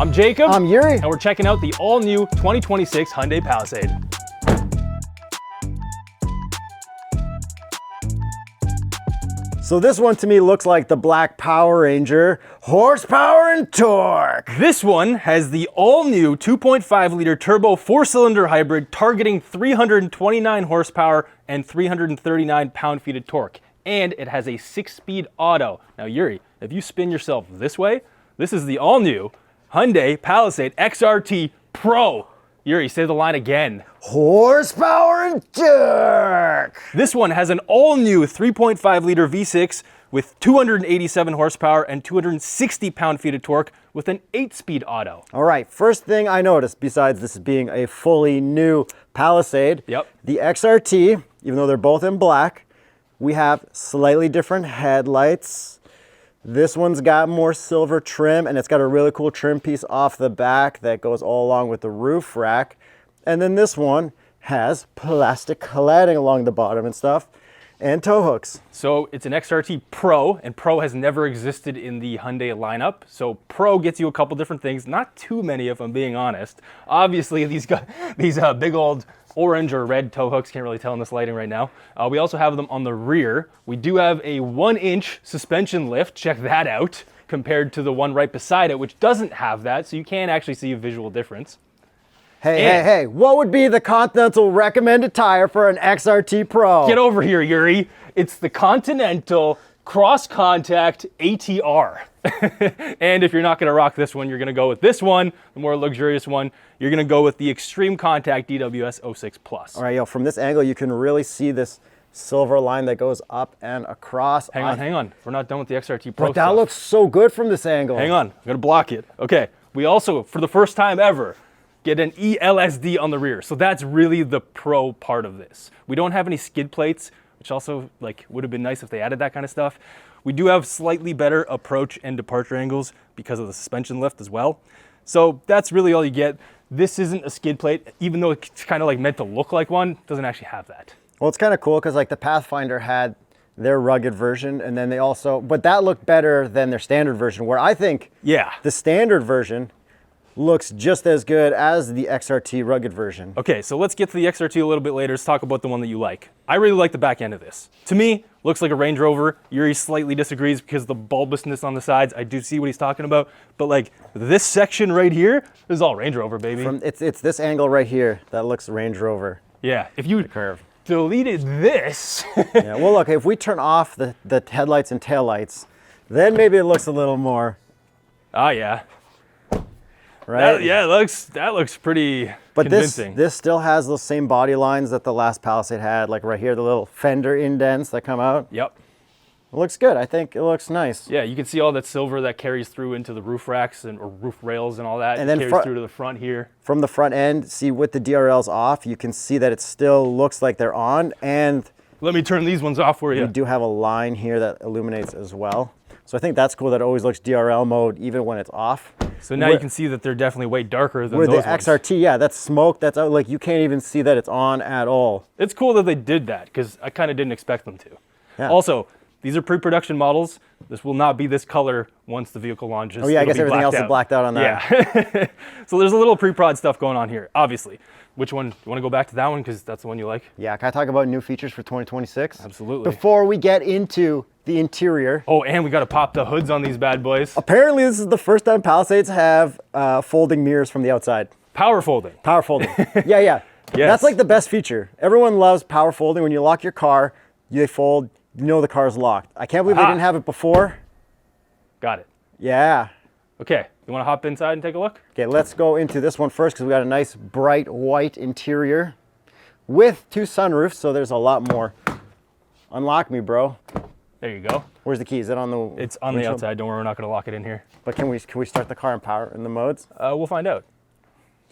I'm Jacob. I'm Yuri. And we're checking out the all-new 2026 Hyundai Palisade. So this one to me looks like the Black Power Ranger, horsepower and torque. This one has the all-new 2.5-liter turbo 4-cylinder hybrid targeting 329 horsepower and 339 pound-feet of torque. And it has a 6-speed auto. Now Yuri, if you spin yourself this way, this is the all-new Hyundai Palisade XRT Pro. Yuri, say the line again. Horsepower and torque. This one has an all-new 3.5-liter V6 with 287 horsepower and 260 pound-feet of torque with an 8-speed auto. All right, first thing I noticed, besides this being a fully new Palisade, the XRT, even though they're both in black, we have slightly different headlights. This one's got more silver trim, and it's got a really cool trim piece off the back that goes all along with the roof rack. And then this one has plastic cladding along the bottom and stuff, and tow hooks. So it's an XRT Pro, and Pro has never existed in the Hyundai lineup. So Pro gets you a couple different things, not too many if I'm being honest. Obviously these big old orange or red tow hooks, can't really tell in this lighting right now. We also have them on the rear. We do have a 1-inch suspension lift, check that out, compared to the one right beside it, which doesn't have that, so you can actually see a visual difference. Hey, what would be the Continental recommended tire for an XRT Pro? Get over here, Yuri. It's the Continental Cross Contact ATR. And if you're not gonna rock this one, you're gonna go with this one, the more luxurious one. You're gonna go with the Extreme Contact DWS 06 Plus. All right, yo, from this angle, you can really see this silver line that goes up and across. Hang on. We're not done with the XRT Pro But that stuff. looks so good from this angle. Hang on, I'm gonna block it. Okay, we also, for the first time ever, get an ELSD on the rear. So that's really the pro part of this. We don't have any skid plates, which also would have been nice if they added that kind of stuff. We do have slightly better approach and departure angles because of the suspension lift as well. So that's really all you get. This isn't a skid plate, even though it's kind of meant to look like one, it doesn't actually have that. Well, it's kind of cool because the Pathfinder had their rugged version, and then they also, but that looked better than their standard version, where I think the standard version looks just as good as the XRT rugged version. Okay, so let's get to the XRT a little bit later. Let's talk about the one that you like. I really like the back end of this. To me, looks like a Range Rover. Yuri slightly disagrees because of the bulbousness on the sides. I do see what he's talking about, but this section right here is all Range Rover, baby. It's this angle right here that looks Range Rover. Yeah, if you deleted this. Yeah, well look, if we turn off the headlights and taillights, then maybe it looks a little more. Oh yeah. Right? That looks pretty convincing. This still has those same body lines that the last Palisade had, like right here, the little fender indents that come out. Yep. It looks good. I think it looks nice. Yeah, you can see all that silver that carries through into the roof racks or roof rails and all that. And then carries through to the front here. From the front end, see with the DRLs off, you can see that it still looks like they're on. And let me turn these ones off for you. We do have a line here that illuminates as well. So I think that's cool that it always looks DRL mode even when it's off. So now you can see that they're definitely way darker than those ones. Where the XRT, yeah, that's smoke. That's out, you can't even see that it's on at all. It's cool that they did that because I kind of didn't expect them to. Yeah. Also, these are pre-production models. This will not be this color once the vehicle launches. Oh yeah, I guess everything else is blacked out on that. Yeah. So there's a little pre-prod stuff going on here, obviously. Which one? You want to go back to that one because that's the one you like? Yeah, can I talk about new features for 2026? Absolutely. Before we get into the interior. Oh, and we got to pop the hoods on these bad boys. Apparently this is the first time Palisades have folding mirrors from the outside. Power folding. Power folding. Yeah. Yes. That's like the best feature. Everyone loves power folding. When you lock your car, they fold, you know the car's locked. I can't believe they didn't have it before. Got it. Yeah. Okay, you want to hop inside and take a look? Okay, let's go into this one first because we got a nice bright white interior with 2 sunroofs, so there's a lot more. Unlock me, bro. There you go. Where's the key? Is it on the? It's on the outside. Don't worry, we're not going to lock it in here. But can we start the car in power in the modes? We'll find out.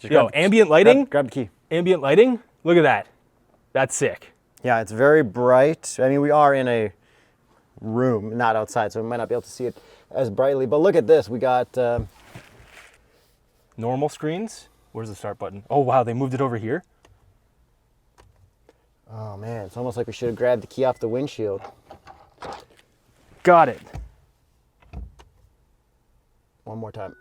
Yo, ambient lighting. Grab the key. Ambient lighting. Look at that. That's sick. Yeah, it's very bright. I mean, we are in a room, not outside, so we might not be able to see it as brightly. But look at this. We got normal screens. Where's the start button? Oh wow, they moved it over here. Oh man, it's almost like we should have grabbed the key off the windshield. Got it. One more time.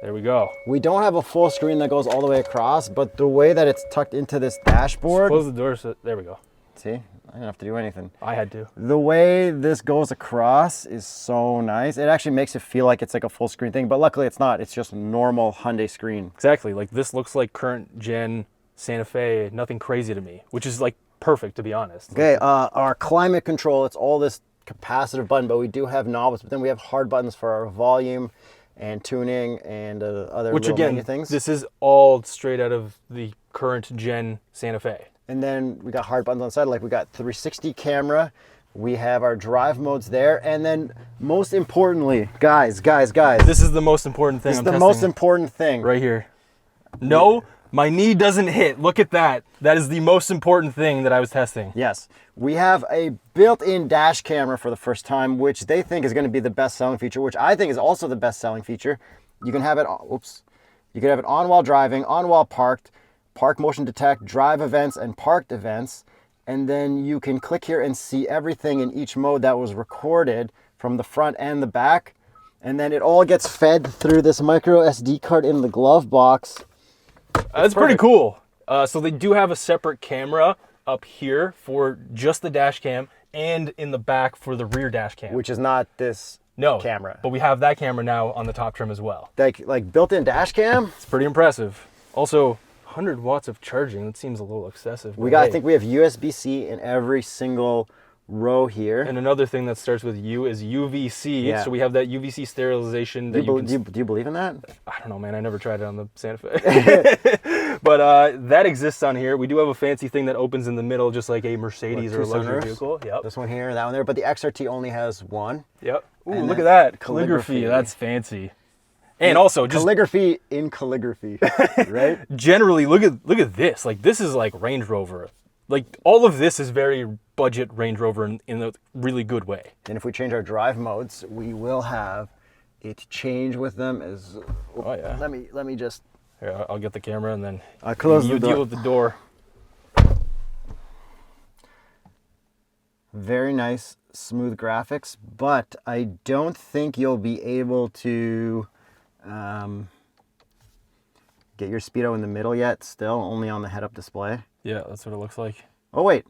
There we go. We don't have a full screen that goes all the way across, but the way that it's tucked into this dashboard. Close the door. So, there we go. See, I didn't have to do anything. I had to. The way this goes across is so nice. It actually makes it feel like it's like a full screen thing, but luckily it's not. It's just a normal Hyundai screen. Exactly. Like this looks like current gen Santa Fe. Nothing crazy to me, which is like perfect to be honest. Okay, our climate control, it's all this capacitive button, but we do have knobs, but then we have hard buttons for our volume and tuning and other which little again, menu things. This is all straight out of the current gen Santa Fe. And then we got hard buttons on the side, like we got 360 camera, we have our drive modes there, and then most importantly, guys. This is the most important thing. This is the most important thing. Right here. No, my knee doesn't hit. Look at that. That is the most important thing that I was testing. Yes. We have a built-in dash camera for the first time, which they think is going to be the best selling feature, which I think is also the best selling feature. You can have it, you can have it on while driving, on while parked, park motion detect, drive events, and parked events. And then you can click here and see everything in each mode that was recorded from the front and the back. And then it all gets fed through this micro SD card in the glove box. That's pretty cool. So they do have a separate camera up here for just the dash cam and in the back for the rear dash cam. Which is not this camera. But we have that camera now on the top trim as well. Like built-in dash cam? It's pretty impressive. Also, 100 watts of charging. That seems a little excessive. I think we have USB-C in every single row here. And another thing that starts with U is UVC. Yeah. So we have that UVC sterilization. Do you believe in that? I don't know, man. I never tried it on the Santa Fe. But that exists on here. We do have a fancy thing that opens in the middle, just like a Mercedes or a luxury vehicle. Yep. This one here, that one there. But the XRT only has one. Yep. Ooh, look at that. Calligraphy. That's fancy. And also just calligraphy in calligraphy, right? Generally, look at this. Like this is like Range Rover. Like all of this is very budget Range Rover in a really good way. And if we change our drive modes, we will have it change with them as. Oh yeah. Let me just. Here, I'll get the camera and then I'll close the door. Deal with the door. Very nice, smooth graphics, but I don't think you'll be able to. Get your speedo in the middle yet, still only on the head-up display. Yeah, that's what it looks like. Oh wait,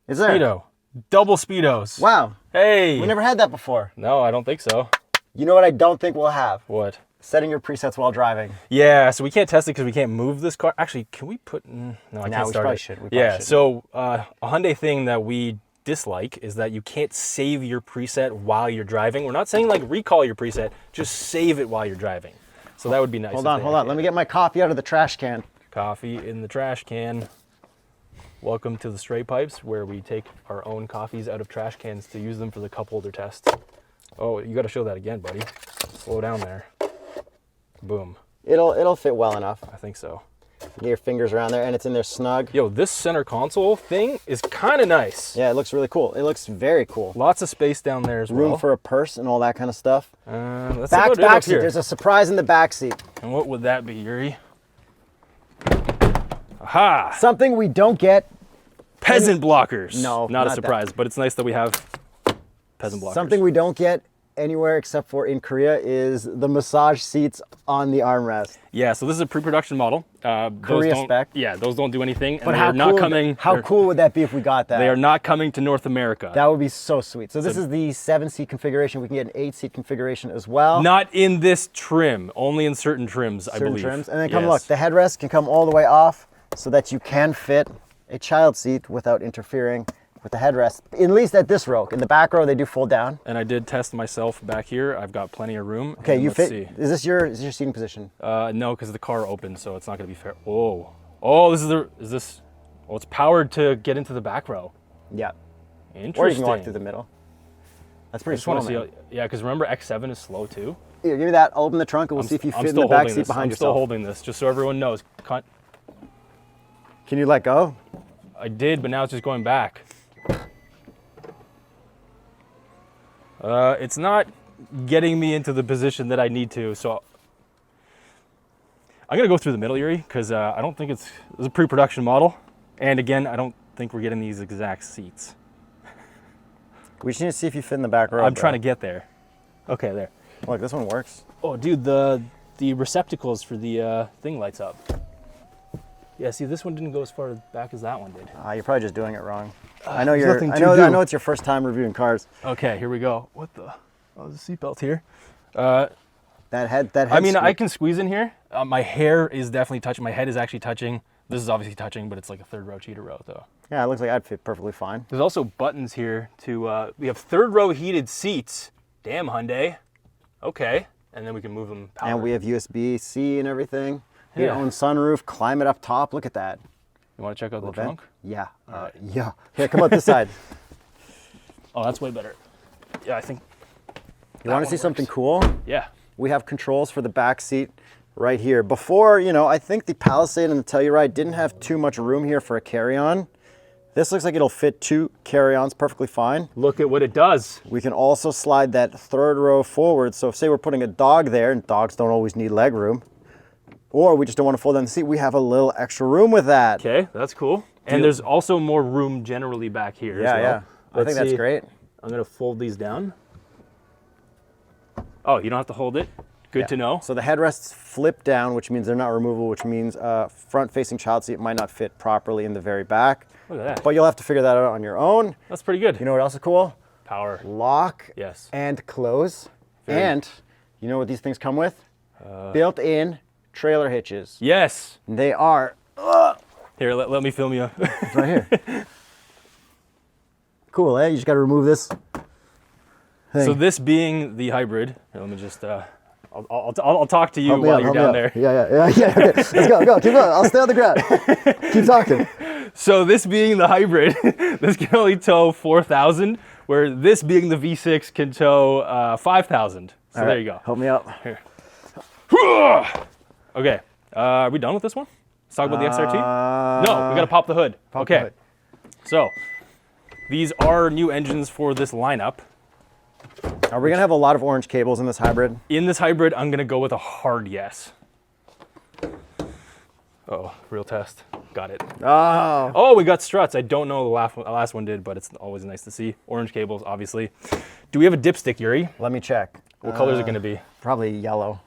is there? Speedo, double speedos. Wow. Hey. We never had that before. No, I don't think so. You know what I don't think we'll have? What? Setting your presets while driving. Yeah, so we can't test it because we can't move this car. Actually, can we put, no, I can't start probably it. Should. Yeah, so a Hyundai thing that we dislike is that you can't save your preset while you're driving. We're not saying like recall your preset, just save it while you're driving. So that would be nice. Hold on. Let me get my coffee out of the trash can. Coffee in the trash can. Welcome to the Straight Pipes, where we take our own coffees out of trash cans to use them for the cup holder test. Oh, you got to show that again, buddy. Slow down there. Boom. It'll fit well enough. I think so. Get your fingers around there, and it's in there snug. Yo, this center console thing is kind of nice. Yeah, it looks really cool. It looks very cool. Lots of space down there as well. Room for a purse and all that kind of stuff. Let's back seat. There's a surprise in the back seat. And what would that be, Yuri? Aha! Something we don't get. Peasant blockers. No, not a surprise, but it's nice that we have peasant blockers. Something we don't get anywhere except for in Korea is the massage seats on the armrest. Yeah, so this is a pre-production model. Korea spec. Yeah, those don't do anything. But how cool would that be if we got that? They are not coming to North America. That would be so sweet. So this is the 7-seat configuration. We can get an 8-seat configuration as well. Not in this trim, only in certain trims, I believe. Certain trims. And then look, the headrest can come all the way off so that you can fit a child seat without interfering with the headrest, at least at this row. In the back row, they do fold down. And I did test myself back here. I've got plenty of room. Okay, you fit. See. Is this your seating position? No, because the car opened, so it's not going to be fair. Oh, it's powered to get into the back row. Yeah. Interesting. Or you can walk through the middle. That's pretty slow, man. Yeah, because remember X7 is slow too. Here, give me that. I'll open the trunk and we'll see if you fit in the back seat behind yourself. I'm still holding this, just so everyone knows. Can you let go? I did, but now it's just going back. It's not getting me into the position that I need to, so I'm gonna go through the middle, Yuri, because I don't think it's a pre-production model, and again, I don't think we're getting these exact seats. We just need to see if you fit in the back row. I'm trying to get there. Okay, there. Look, this one works. Oh, dude, the the receptacles for the thing lights up. Yeah, see, this one didn't go as far back as that one did. You're probably just doing it wrong. I know nothing I to know. do. I know it's your first time reviewing cars. Okay, here we go. What the? Oh, there's a seatbelt here. That head. I mean, I can squeeze in here. My hair is definitely touching. My head is actually touching. This is obviously touching, but it's like a third row cheater row though. Yeah, it looks like I'd fit perfectly fine. There's also buttons here to. We have third row heated seats. Damn, Hyundai. Okay, and then we can move them. Power. And we have USB-C and everything. Your own sunroof. Climb it up top. Look at that. You want to check out the trunk? Yeah. Yeah. Here, come up this side. Oh, that's way better. Yeah, I think. You want to see something cool? Yeah. We have controls for the back seat right here. Before, I think the Palisade and the Telluride didn't have too much room here for a carry-on. This looks like it'll fit 2 carry-ons perfectly fine. Look at what it does. We can also slide that third row forward. So if, say, we're putting a dog there, and dogs don't always need leg room, or we just don't want to fold down the seat, we have a little extra room with that. Okay, that's cool. And there's also more room generally back here as well. Yeah. I think that's great. I'm going to fold these down. Oh, you don't have to hold it. Good to know. So the headrests flip down, which means they're not removable, which means front-facing child seat might not fit properly in the very back. Look at that. But you'll have to figure that out on your own. That's pretty good. You know what else is cool? Power. Lock Yes. and close. And you know what these things come with? Built-in trailer hitches. Yes. They are Here, let me film you. it's right here. Cool, eh? You just got to remove this thing. So this being the hybrid, here, let me just, I'll talk to you while you're down there. Yeah. Okay. Let's go. Keep going. I'll stay on the ground. Keep talking. So this being the hybrid, this can only tow 4,000, where this being the V6 can tow 5,000. So there you go. Help me out. Here. Okay, are we done with this one? Let's talk about the XRT. No, we gotta pop the hood. The hood. So these are new engines for this lineup. Are we gonna have a lot of orange cables in this hybrid? In this hybrid, I'm gonna go with a hard yes. Oh, real test. Got it. Oh, we got struts. I don't know the last one did, but it's always nice to see. Orange cables, obviously. Do we have a dipstick, Yuri? Let me check. What color is it gonna be? Probably yellow.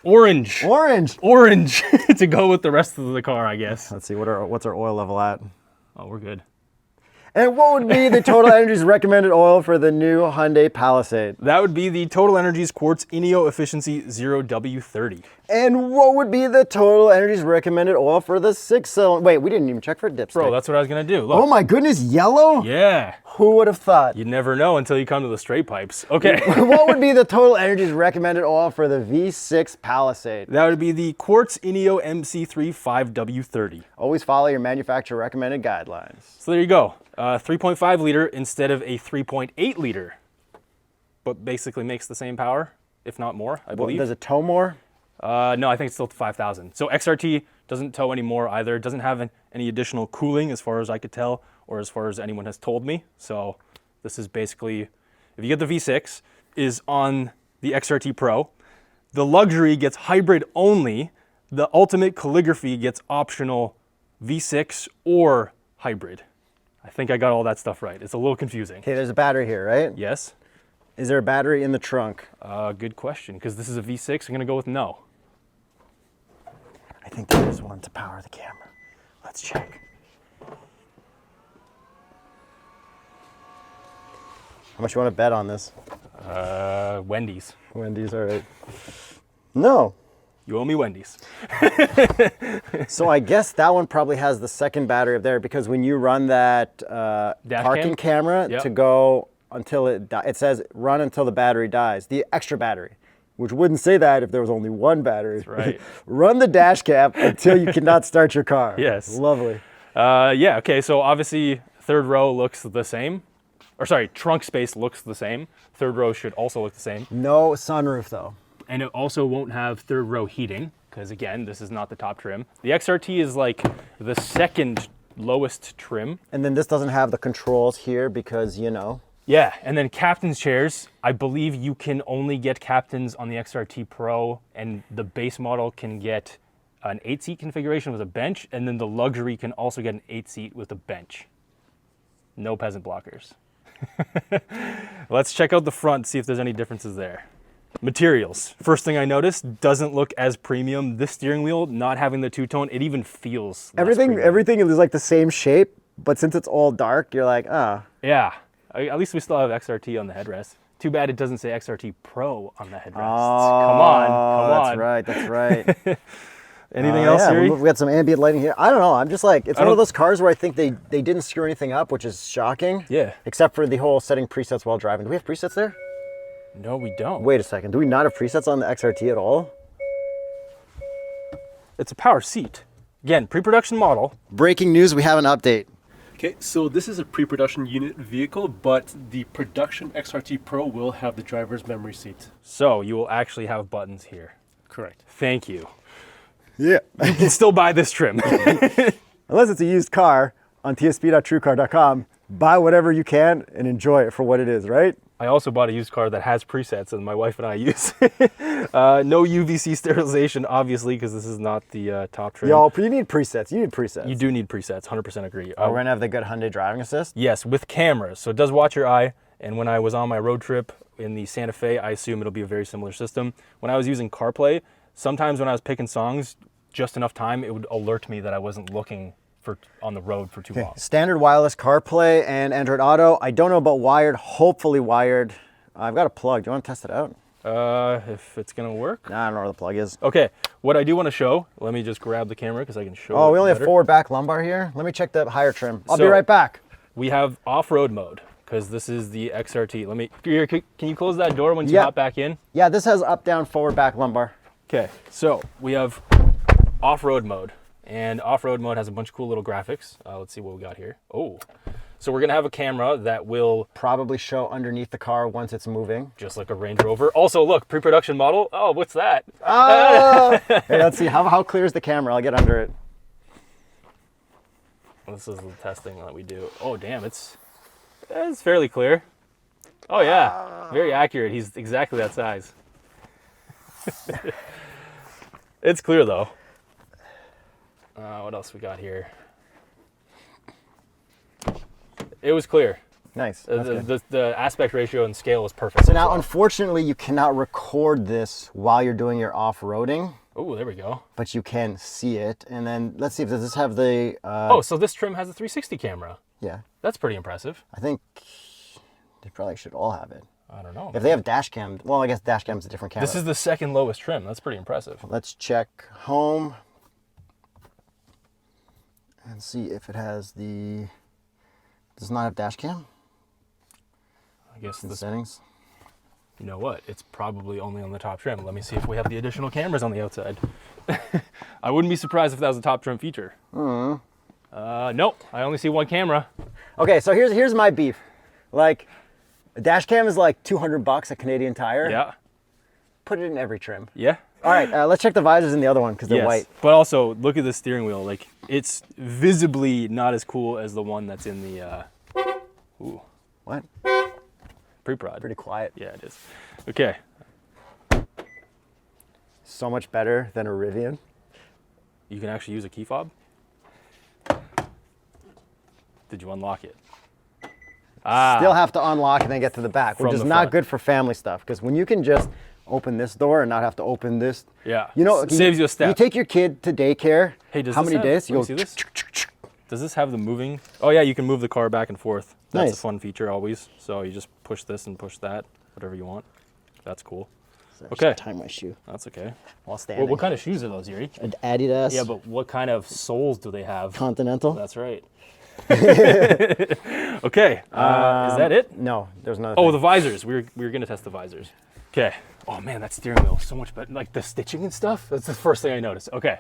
Orange. Orange. Orange to go with the rest of the car, I guess. Let's see, what's our oil level at? Oh, we're good. And what would be the TotalEnergies recommended oil for the new Hyundai Palisade? That would be the TotalEnergies Quartz Ineo Efficiency 0W30. And what would be the TotalEnergies recommended oil for the 6-cylinder? Wait, we didn't even check for dipstick. Bro, that's what I was gonna do. Look. Oh my goodness, yellow? Yeah. Who would have thought? You never know until you come to the straight pipes. Okay. What would be the TotalEnergies recommended oil for the V6 Palisade? That would be the Quartz Ineo MC3 5W30. Always follow your manufacturer recommended guidelines. So there you go. 3.5 liter instead of a 3.8 liter. But basically makes the same power, if not more, I believe. Does it tow more? No, I think it's still 5,000. So XRT doesn't tow anymore either. It doesn't have any additional cooling as far as I could tell, or as far as anyone has told me. So this is basically, if you get the V6, is on the XRT Pro. The luxury gets hybrid only. The ultimate calligraphy gets optional V6 or hybrid. I think I got all that stuff right. It's a little confusing. Okay, there's a battery here, right? Yes. Is there a battery in the trunk? Good question, because this is a V6. I'm gonna go with no. I think there is one to power the camera. Let's check. How much you want to bet on this? Wendy's. Wendy's, all right. No. You owe me Wendy's. So I guess that one probably has the second battery up there, because when you run that parking camera to go until it says run until the battery dies, the extra battery, which wouldn't say that if there was only one battery. That's right. Run the dash cam until you cannot start your car. Yes. Lovely. Yeah, okay, so obviously third row looks the same. Or sorry, trunk space looks the same. Third row should also look the same. No sunroof though. And it also won't have third row heating, because again, this is not the top trim. The XRT is like the second lowest trim. And then this doesn't have the controls here because, you know. Yeah, and then captain's chairs. I believe you can only get captains on the XRT Pro, and the base model can get an 8-seat configuration with a bench, and then the luxury can also get an 8-seat with a bench. No peasant blockers. Let's check out the front, see if there's any differences there. Materials. First thing I noticed, doesn't look as premium. This steering wheel, not having the two-tone, it even feels less premium. Everything is like the same shape, but since it's all dark, you're like, ah. Yeah. At least we still have XRT on the headrest. Too bad it doesn't say XRT Pro on the headrest. Come on. That's right. Anything else, Yuri? We got some ambient lighting here. I don't know. I'm just like, it's one of those cars where I think they didn't screw anything up, which is shocking. Yeah. Except for the whole setting presets while driving. Do we have presets there? No, we don't. Wait a second. Do we not have presets on the XRT at all? It's a power seat. Again, pre-production model. Breaking news, we have an update. Okay, so this is a pre-production unit vehicle, but the production XRT Pro will have the driver's memory seat. So you will actually have buttons here. Correct. Thank you. Yeah. You can still buy this trim. Unless it's a used car on tsp.truecar.com, buy whatever you can and enjoy it for what it is, right? I also bought a used car that has presets and my wife and I use. No UVC sterilization, obviously, because this is not the top trim. Yo, you need presets. You need presets. You do need presets, 100% agree. We're going to have the good Hyundai driving assist? Yes, with cameras. So it does watch your eye. And when I was on my road trip in the Santa Fe, I assume it'll be a very similar system. When I was using CarPlay, sometimes when I was picking songs, just enough time, it would alert me that I wasn't looking on the road for too long. Standard wireless CarPlay and Android Auto. I don't know about wired, hopefully wired. I've got a plug. Do you want to test it out? If it's gonna work. Nah, I don't know where the plug is. Okay, what I do want to show, let me just grab the camera because I can show we only better. have forward back lumbar here. Let me check the higher trim. I'll be right back. We have off-road mode because this is the XRT. Can you close that door when you hop back in? Yeah, this has up, down, forward, back lumbar. Okay, so we have off-road mode. And off-road mode has a bunch of cool little graphics. Let's see what we got here. Oh, so we're gonna have a camera that will probably show underneath the car once it's moving. Just like a Range Rover. Also, look, pre-production model. Oh, what's that? Oh! Hey, let's see, how clear is the camera? I'll get under it. This is the testing that we do. Oh, damn, it's fairly clear. Oh, yeah, very accurate. He's exactly that size. It's clear, though. What else we got here? It was clear. Nice. The aspect ratio and scale was perfect. So now, unfortunately, you cannot record this while you're doing your off-roading. Oh, there we go. But you can see it. And then, let's see, does this have the... so this trim has a 360 camera. Yeah. That's pretty impressive. I think they probably should all have it. I don't know. If they have dash cam, well, I guess dash cam's a different camera. This is the second lowest trim. That's pretty impressive. Let's check home. And see if it has the... Does not have dash cam? I guess the settings. You know what? It's probably only on the top trim. Let me see if we have the additional cameras on the outside. I wouldn't be surprised if that was a top trim feature. Nope, I only see one camera. Okay, so here's my beef. Like, a dash cam is like $200 at Canadian Tire. Yeah. Put it in every trim. Yeah. All right, let's check the visors in the other one because they're white. But also, look at the steering wheel. Like, it's visibly not as cool as the one that's in the, ooh. What? Pre-prod. Pretty quiet. Yeah, it is. Okay. So much better than a Rivian. You can actually use a key fob. Did you unlock it? Still have to unlock and then get to the back, which is not good for family stuff because when you can just open this door and not have to open this. Yeah. You know, saves you a step. You take your kid to daycare. Hey, does how this many days? You go. See this? Does this have the moving? Oh yeah, you can move the car back and forth. That's a fun feature always. So you just push this and push that, whatever you want. That's cool. Okay. Tie my shoe. That's okay. While standing. What kind of shoes are those, Yuri? Adidas. Yeah, but what kind of soles do they have? Continental. That's right. Okay. Is that it? No, there's another. Oh, the visors. We were gonna test the visors. Okay. Oh man, that steering wheel is so much better. Like the stitching and stuff. That's the first thing I noticed. Okay.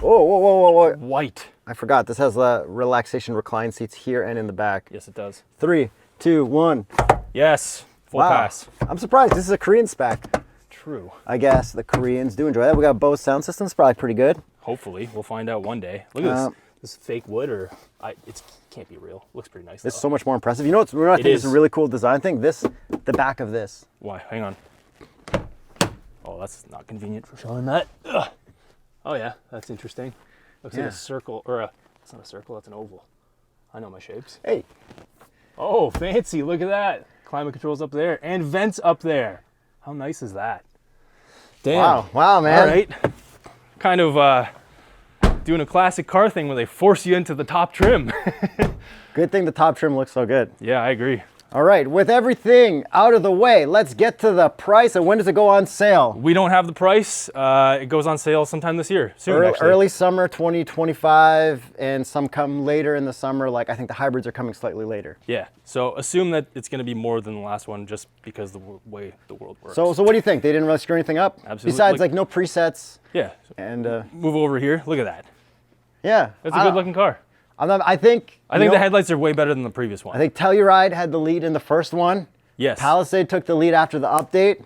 Whoa. White. I forgot. This has the relaxation recline seats here and in the back. Yes, it does. 3, 2, 1. Yes. Full pass. I'm surprised. This is a Korean spec. True. I guess the Koreans do enjoy that. We got Bose sound systems. Probably pretty good. Hopefully, we'll find out one day. Look at this. This fake wood, it can't be real. Looks pretty nice. It's so much more impressive. You know what I think is a really cool design thing? The back of this. Why? Hang on. Oh, that's not convenient for showing that. Ugh. Oh yeah, that's interesting. Looks like a circle, it's not a circle, that's an oval. I know my shapes. Hey. Oh, fancy, look at that. Climate controls up there and vents up there. How nice is that? Damn. Wow, wow, man. All right. Kind of doing a classic car thing where they force you into the top trim. Good thing the top trim looks so good. Yeah, I agree. All right, with everything out of the way, let's get to the price and when does it go on sale? We don't have the price. It goes on sale sometime this year, soon actually. Early summer 2025, and some come later in the summer. Like I think the hybrids are coming slightly later. Yeah, so assume that it's going to be more than the last one just because the way the world works. So what do you think? They didn't really screw anything up? Absolutely. Besides like no presets. Yeah. And move over here. Look at that. yeah. That's a good looking car. I think the headlights are way better than the previous one. I think Telluride had the lead in the first one. Yes. Palisade took the lead after the update.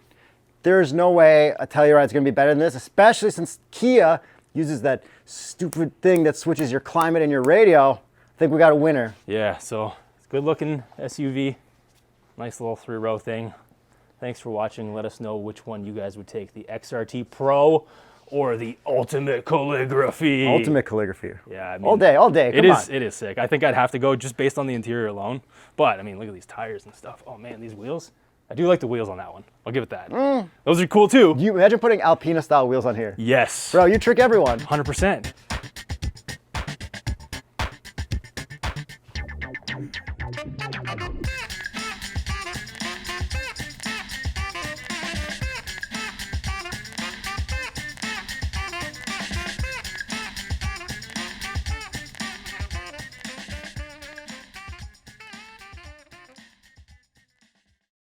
There's no way a Telluride is going to be better than this, especially since Kia uses that stupid thing that switches your climate and your radio. I think we got a winner. Yeah, so it's good looking SUV. Nice little 3-row thing. Thanks for watching. Let us know which one you guys would take, the XRT Pro or the Ultimate Calligraphy. Ultimate Calligraphy. Yeah, I mean, all day. Come on. It is sick. I think I'd have to go just based on the interior alone. But I mean, look at these tires and stuff. Oh man, these wheels. I do like the wheels on that one. I'll give it that. Those are cool too. You imagine putting Alpina style wheels on here? Yes. Bro, you trick everyone. 100%.